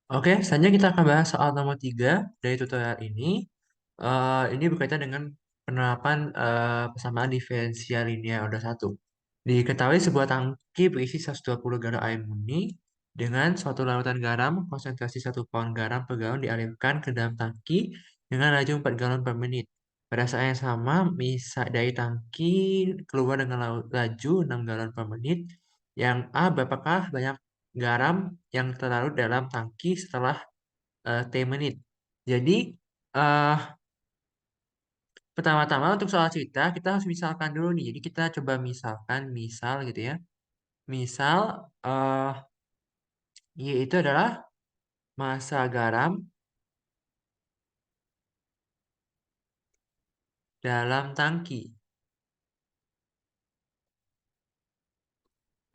Oke, selanjutnya kita akan bahas soal nomor 3 dari tutorial ini. Ini berkaitan dengan penerapan persamaan diferensial linear order 1. Diketahui sebuah tangki berisi 120 galon air murni dengan suatu larutan garam konsentrasi 1 pound garam per galon dialirkan ke dalam tangki dengan laju 4 galon per menit. Pada saat yang sama, dari tangki keluar dengan laju 6 galon per menit. Yang A, berapakah banyak garam yang terlarut dalam tangki setelah T menit? Jadi, eh pertama-tama untuk soal cerita, kita harus misalkan dulu nih. Jadi, kita coba misalkan, misal gitu ya. Misal, Y itu adalah massa garam dalam tangki.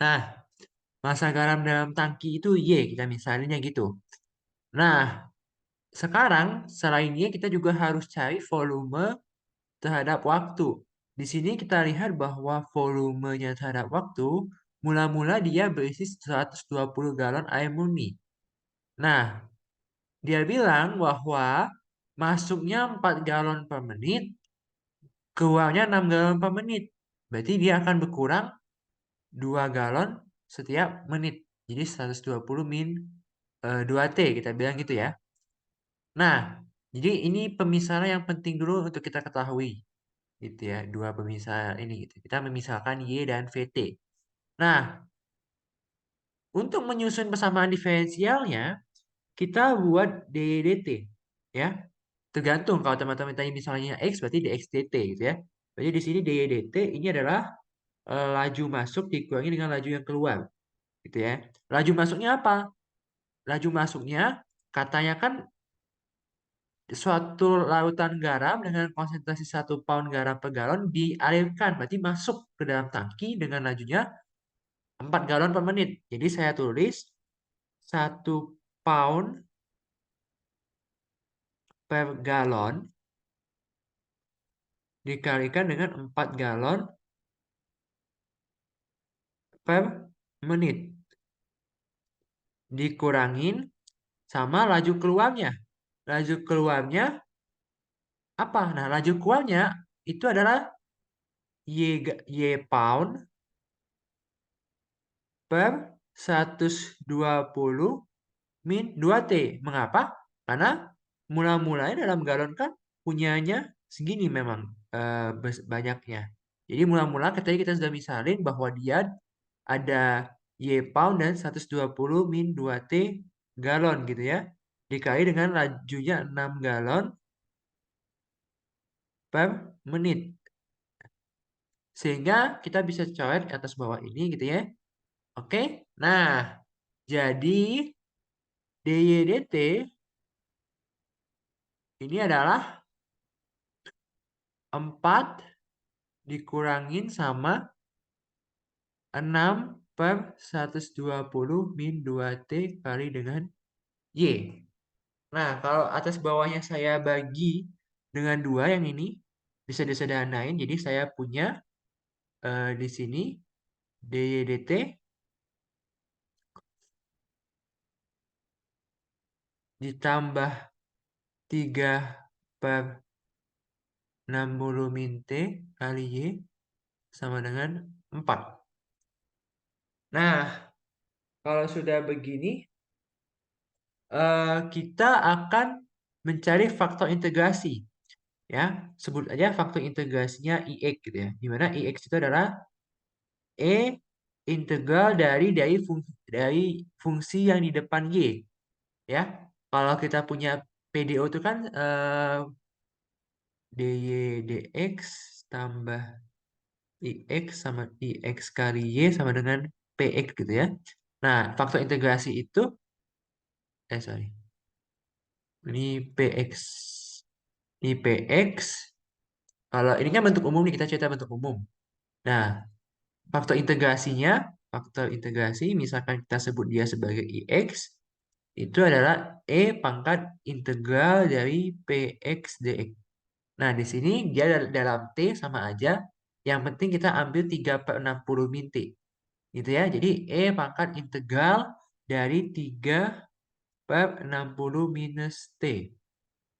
Nah, massa garam dalam tangki itu Y, kita misalinnya gitu. Nah, sekarang selain Y, kita juga harus cari volume terhadap waktu. Di sini kita lihat bahwa volumenya terhadap waktu, mula-mula dia berisi 120 galon air murni. Nah, dia bilang bahwa masuknya 4 galon per menit, keluarnya 6 galon per menit. Berarti dia akan berkurang 2 galon setiap menit. Jadi 120 min 2T, kita bilang gitu ya. Nah, jadi ini pemisahan yang penting dulu untuk kita ketahui. Gitu ya, dua pemisah ini gitu. Kita memisahkan Y dan VT. Nah, untuk menyusun persamaan diferensialnya, kita buat DDT ya. Tergantung kalau teman-teman tanya misalnya X berarti dXdt gitu ya. Jadi di sini DDT ini adalah laju masuk dikurangi dengan laju yang keluar gitu ya. Laju masuknya apa? Laju masuknya katanya kan suatu lautan garam dengan konsentrasi 1 pound garam per galon dialirkan, berarti masuk ke dalam tangki dengan lajunya 4 galon per menit. Jadi saya tulis 1 pound per galon dikalikan dengan 4 galon per menit. Dikurangin sama laju keluarnya. Laju keluarnya apa? Nah, laju keluarnya itu adalah Y pound per 120 min 2T. Mengapa? Karena mula-mulanya dalam galon kan punyanya segini memang banyaknya. Jadi mula-mula ketika kita sudah misalin bahwa dia ada Y pound dan 120 min 2T galon gitu ya. Dikali dengan lajunya 6 galon per menit. Sehingga kita bisa coret atas bawah ini gitu ya. Oke. Nah, jadi DYDT ini adalah 4 dikurangin sama 6 per 120 min 2T kali dengan Y. Nah, kalau atas bawahnya saya bagi dengan 2 yang ini, bisa disederhanain. Jadi saya punya di sini DYDT ditambah 3 per 60 min T kali Y sama dengan 4. Nah, kalau sudah begini, kita akan mencari faktor integrasi. Ya, sebut aja faktor integrasinya IX gitu ya. Di mana IX itu adalah integral dari fungsi yang di depan Y. Ya, kalau kita punya PDO itu kan DY dx tambah IX sama IX kali Y sama dengan PX gitu ya. Nah, faktor integrasi itu, sorry, ini PX. Ini PX, kalau ini kan bentuk umum nih, kita cerita bentuk umum. Nah, faktor integrasi, misalkan kita sebut dia sebagai IX, itu adalah pangkat integral dari PX dx. Nah, di sini dia dalam T sama aja. Yang penting kita ambil 3 per 60 min T. Gitu ya. Jadi pangkat integral dari 3 per 60 minus T.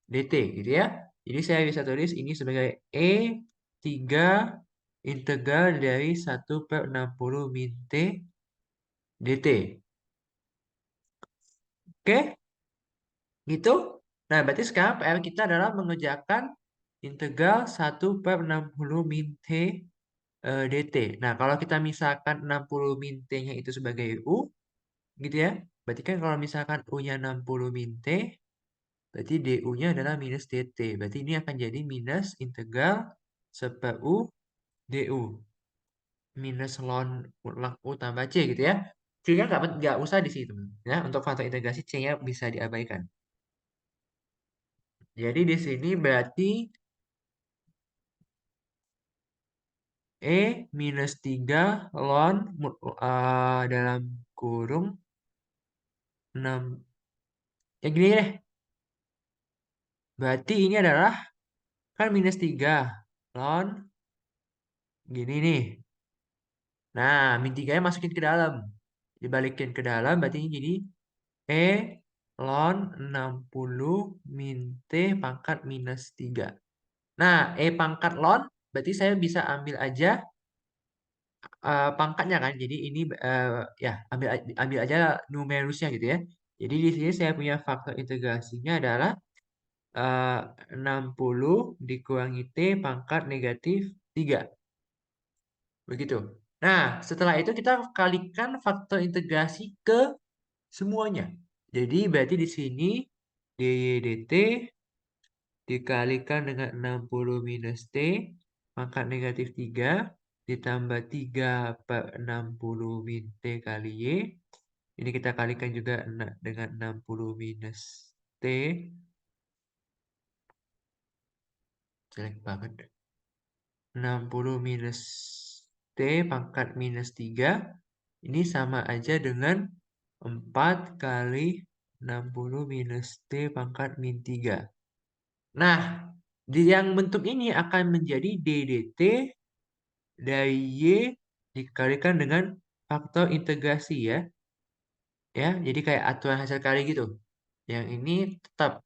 dt gitu ya. Jadi saya bisa tulis ini sebagai E3 integral dari 1/60 min T dt. Oke, gitu. Nah, berarti sekarang PR kita adalah mengerjakan integral 1/60 min T dt. Nah, kalau kita misalkan 60 min T-nya itu sebagai U, gitu ya. Berarti kan kalau misalkan U-nya 60 min T, berarti DU-nya adalah minus DT. Berarti ini akan jadi minus integral 1/U DU. Minus ln U tambah C gitu ya. C-nya nggak usah di situ. Ya, untuk faktor integrasi C-nya bisa diabaikan. Jadi di sini berarti E minus 3 ln dalam kurung 6. Ya gini deh. Berarti ini adalah kan minus 3 ln gini nih. Nah, min 3-nya masukin ke dalam. Dibalikin ke dalam berarti ini jadi E ln 60 min T pangkat minus 3. Nah, E pangkat ln berarti saya bisa ambil aja pangkatnya kan. Jadi ini ya ambil aja numerusnya gitu ya. Jadi di sini saya punya faktor integrasinya adalah eh, 60 dikurangi T pangkat negatif 3. Begitu. Nah, setelah itu kita kalikan faktor integrasi ke semuanya. Jadi berarti di sini dy dt dikalikan dengan 60 minus T pangkat negatif 3 ditambah 3 per 60 min T kali Y. Ini kita kalikan juga dengan 60 minus T. Jelek banget. 60 minus T pangkat minus 3. Ini sama aja dengan 4 kali 60 minus T pangkat min 3. Nah, di yang bentuk ini akan menjadi d dt dari Y dikalikan dengan faktor integrasi ya. Ya, jadi kayak aturan hasil kali gitu. Yang ini tetap.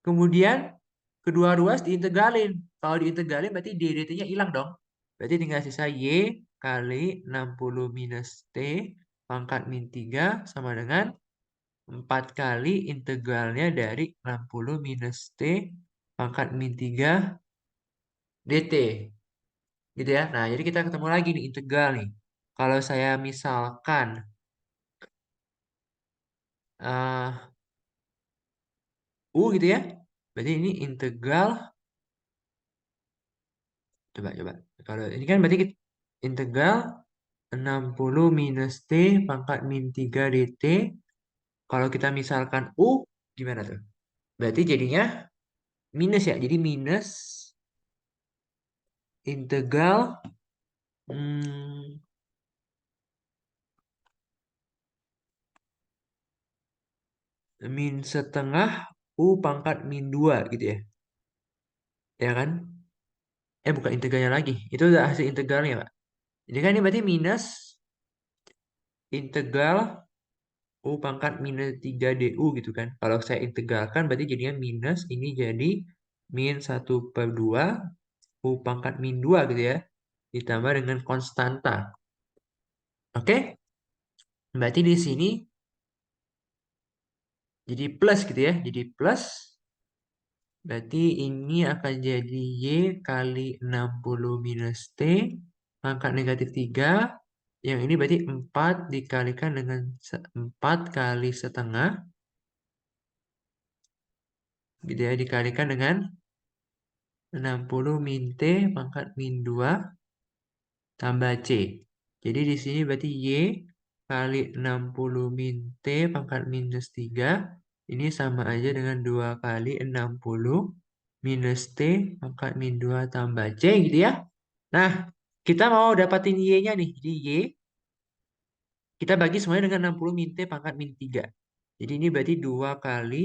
Kemudian kedua ruas diintegralin. Kalau diintegralin berarti d dt-nya hilang dong. Berarti tinggal sisa Y kali 60 minus T pangkat min 3 sama dengan 4 kali integralnya dari 60 minus T pangkat min 3 dt. Gitu ya. Nah, jadi kita ketemu lagi nih integral nih. Kalau saya misalkan eh U gitu ya. Berarti ini integral coba. Kalau ini kan berarti integral 60 minus T pangkat min 3 dt. Kalau kita misalkan U gimana tuh? Berarti jadinya minus ya. Jadi minus integral hmm, min setengah U pangkat min 2 gitu ya. Ya kan? Bukan integralnya lagi. Itu udah hasil integralnya, Pak. Jadi kan ini berarti minus integral U pangkat minus 3 DU gitu kan. Kalau saya integralkan berarti jadinya minus ini jadi min 1/2 U pangkat min 2 gitu ya. Ditambah dengan konstanta. Oke? Berarti di sini jadi plus gitu ya. Jadi plus berarti ini akan jadi Y kali 60 minus T pangkat negatif 3. Yang ini berarti 4 dikalikan dengan 4 kali setengah. Gitu ya. Dikalikan dengan 60 min T pangkat min 2 tambah C. Jadi di sini berarti Y kali 60 min T pangkat minus 3. Ini sama aja dengan 2 kali 60 minus T pangkat min 2 tambah C gitu ya. Nah, kita mau dapatin Y-nya nih. Jadi Y kita bagi semuanya dengan 60 min T pangkat min 3. Jadi ini berarti 2 kali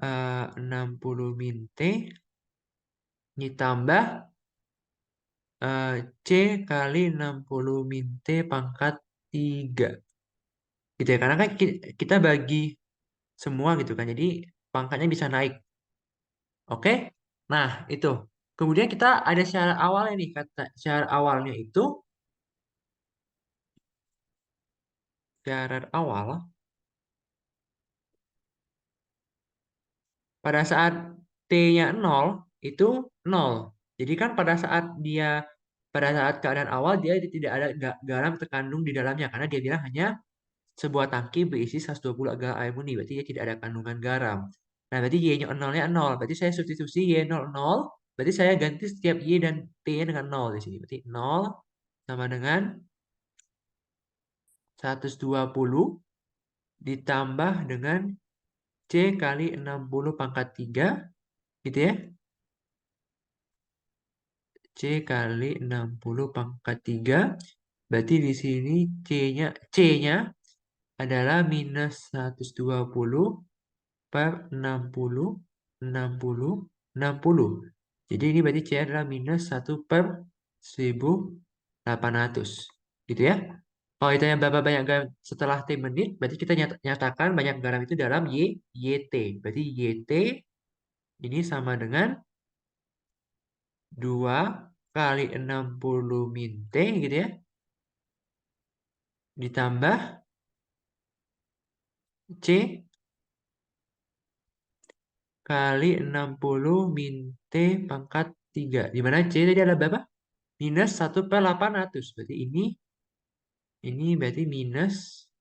60 min T ditambah C kali 60 min T pangkat 3. gitu ya. Karena kan kita bagi semua gitu kan. Jadi pangkatnya bisa naik. Oke? Nah, itu. Kemudian kita ada syarat awalnya nih. Kata syarat awalnya itu syarat awal pada saat T-nya nol itu nol. Jadi kan pada saat keadaan awal dia tidak ada garam terkandung di dalamnya karena dia bilang hanya sebuah tangki berisi 120 gal air murni. Berarti dia tidak ada kandungan garam. Nah, berarti Y-nya nolnya nol. Berarti saya substitusi Y0 nol. Berarti saya ganti setiap Y dan T-nya dengan nol di sini. Berarti nol sama dengan 120 ditambah dengan C kali 60 pangkat 3 gitu ya. C kali 60 pangkat 3. Berarti di sini C-nya adalah minus 120 per 60, 60, 60. Jadi ini berarti C adalah minus 1/1800. Gitu ya. Kalau ditanya berapa banyak garam setelah T menit, berarti kita nyatakan banyak garam itu dalam YT. Berarti YT ini sama dengan 2 kali 60 min T gitu ya. Ditambah C kali 60 min T pangkat 3. Di mana C tadi ada berapa? Minus 1/800. Berarti ini berarti minus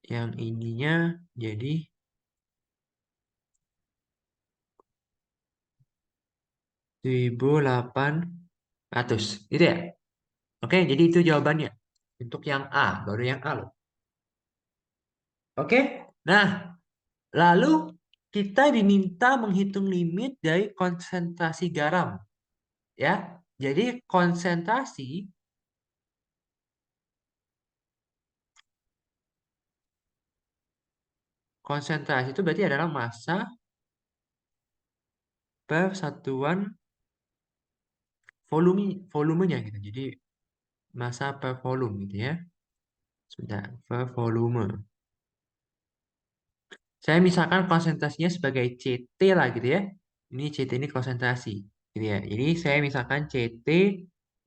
yang ininya jadi 1800. Gitu ya? Oke, jadi itu jawabannya. Untuk yang A, baru yang A loh. Oke? Nah, lalu kita diminta menghitung limit dari konsentrasi garam. Ya, jadi konsentrasi itu berarti adalah massa per satuan volumenya gitu. Jadi massa per volume gitu ya. Sudah per volume. Saya misalkan konsentrasinya sebagai CT lah gitu ya. Ini CT ini konsentrasi gitu ya. Jadi saya misalkan CT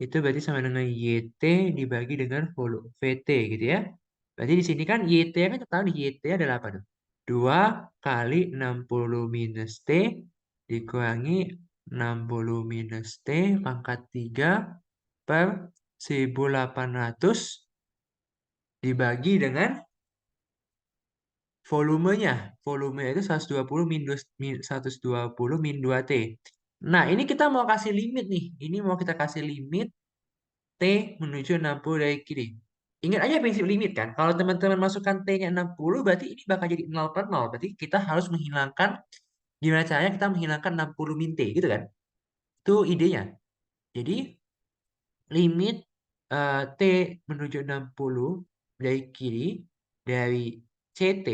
itu berarti sama dengan YT dibagi dengan volume VT gitu ya. Berarti di sini kan YT kan kita tahu di YT adalah apa tuh? 2 kali 60 minus T dikurangi 60 minus T pangkat 3 per 1800 dibagi dengan volumenya. Volumenya itu 120 min 120 min 2T. Nah, ini kita mau kasih limit nih. Ini mau kita kasih limit T menuju 60 dari kiri. Ingat aja prinsip limit kan. Kalau teman-teman masukkan T-nya 60, berarti ini bakal jadi 0/0. Berarti kita harus menghilangkan, gimana caranya kita menghilangkan 60 min T gitu kan. Itu idenya. Jadi, limit T menuju 60 dari kiri dari CT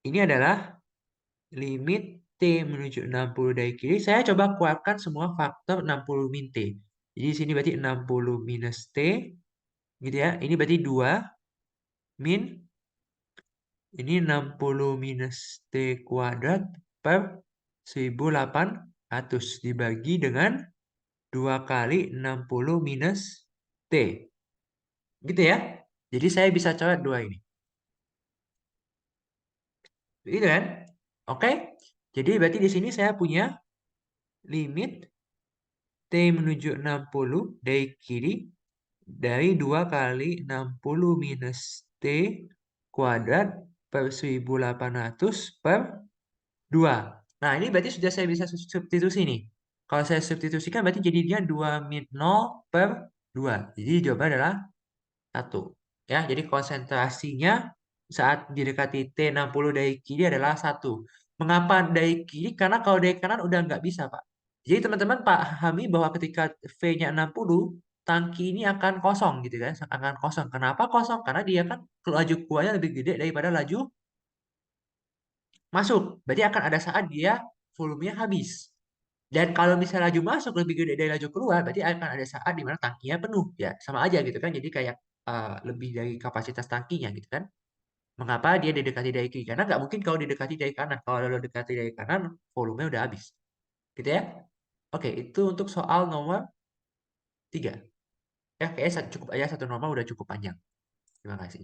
ini adalah limit T menuju 60 dari kiri. Saya coba keluarkan semua faktor 60 min T. Jadi di sini berarti 60 minus T gitu ya. Ini berarti 2 min ini 60 minus T kuadrat per 1800 dibagi dengan 2 kali 60 minus T. Gitu ya. Jadi saya bisa coret dua ini. Gitu kan? Oke. Jadi berarti di sini saya punya limit T menuju 60 dari kiri dari 2 kali 60 minus T kuadrat per 1800 per 2. Nah, ini berarti sudah saya bisa substitusi nih. Kalau saya substitusikan berarti jadinya 2 min 0 per 2. Jadi jawabannya adalah 1. Ya, jadi konsentrasinya saat didekati T60 dari kiri adalah 1. Mengapa dari kiri? Karena kalau dari kanan udah nggak bisa, Pak. Jadi teman-teman pahami bahwa ketika V-nya 60, tangki ini akan kosong gitu kan, akan kosong. Kenapa kosong? Karena dia kan laju keluarnya lebih gede daripada laju masuk. Berarti akan ada saat dia volumenya habis. Dan kalau misalnya laju masuk lebih gede dari laju keluar, berarti akan ada saat di mana tangkinya penuh. Ya, sama aja gitu kan. Jadi kayak lebih dari kapasitas tangkinya gitu kan. Mengapa dia didekati dari kiri? Karena nggak mungkin kalau didekati dari kanan. Kalau lo dekati dari kanan, volumenya udah habis. Gitu ya. Oke, itu untuk soal nomor 3. Ya, kayaknya cukup aja satu norma udah cukup panjang. Terima kasih.